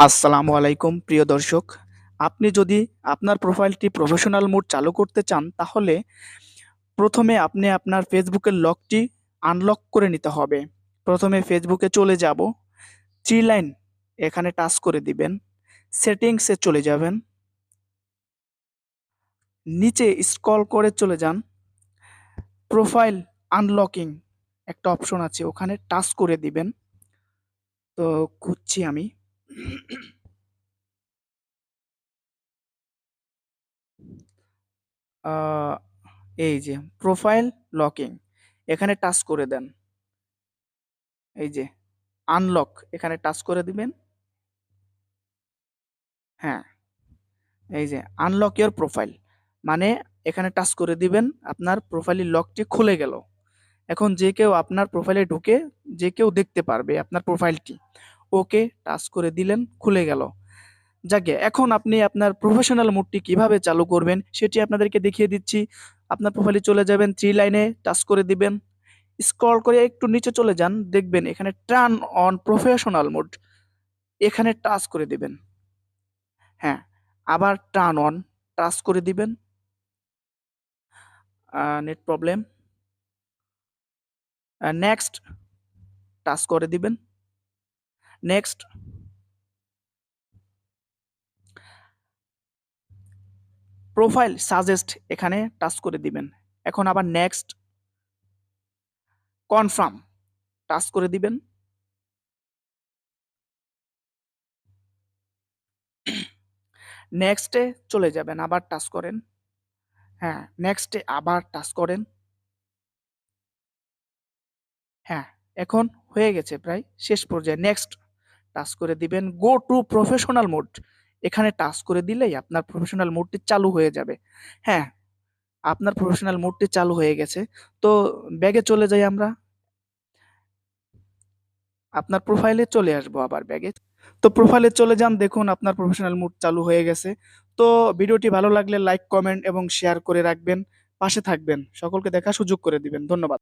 আসসালামু আলাইকুম প্রিয় দর্শক। আপনি যদি আপনার প্রোফাইলটি প্রফেশনাল মোড চালু করতে চান, তাহলে প্রথমে আপনি আপনার ফেসবুকের লকটি আনলক করে নিতে হবে। প্রথমে ফেসবুকে চলে যাব, থ্রি লাইন এখানে টাচ করে দিবেন, সেটিংসে চলে যাবেন, নিচে স্ক্রল করে চলে যান, প্রোফাইল আনলকিং একটা অপশন আছে, ওখানে টাচ করে দিবেন। তো খুঁজছি আমি। আহ, এই যে প্রোফাইল লকিং, এখানে টাচ করে দেন। এই যে আনলক, এখানে টাচ করে দিবেন। হ্যাঁ, এই যে আনলক ইওর প্রোফাইল, মানে এখানে টাচ করে দিবেন, আপনার প্রোফাইলের লকটি খুলে গেল। এখন যে কেউ আপনার প্রোফাইলে ঢুকে যে কেউ দেখতে পারবে আপনার প্রোফাইলটি। ওকে টাচ করে দিলেন, খুলে গেল। যাকে এখন আপনি আপনার প্রফেশনাল মোডটি কিভাবে চালু করবেন সেটি আপনাদেরকে দেখিয়ে দিচ্ছি। আপনার প্রোফাইলে চলে যাবেন, থ্রি লাইনে টাচ করে দিবেন, স্ক্রল করে একটু নিচে চলে যান, দেখবেন এখানে টার্ন অন প্রফেশনাল মোড, এখানে টাচ করে দিবেন। হ্যাঁ, আবার টার্ন অন টাচ করে দিবেন। Net problem. নেক্সট টাচ করে দিবেন। নেক্সট, প্রোফাইল সাজেস্ট এখানে টাচ করে দিবেন। এখন আবার নেক্সট, কনফার্ম টাচ করে দিবেন। নেক্সটে চলে যাবেন, আবার টাচ করেন। হ্যাঁ, নেক্সটে আবার টাচ করেন। হ্যাঁ, এখন হয়ে গেছে প্রায় শেষ পর্যায়ে। নেক্সট টাচ করে দিবেন। গো টু প্রফেশনাল মোড, এখানে টাচ করে দিলেই আপনার প্রফেশনাল মোডটি চালু হয়ে যাবে। হ্যাঁ, আপনার প্রফেশনাল মোডটি চালু হয়ে গেছে। তো ব্যাগে চলে যাই আমরা, আপনার প্রোফাইলে চলে আসবো আবার ব্যাগে। তো প্রোফাইলে চলে যান, দেখুন আপনার প্রফেশনাল মোড চালু হয়ে গেছে। তো ভিডিওটি ভালো লাগলে লাইক, কমেন্ট এবং শেয়ার করে রাখবেন, পাশে থাকবেন, সকলকে দেখার সুযোগ করে দিবেন। ধন্যবাদ।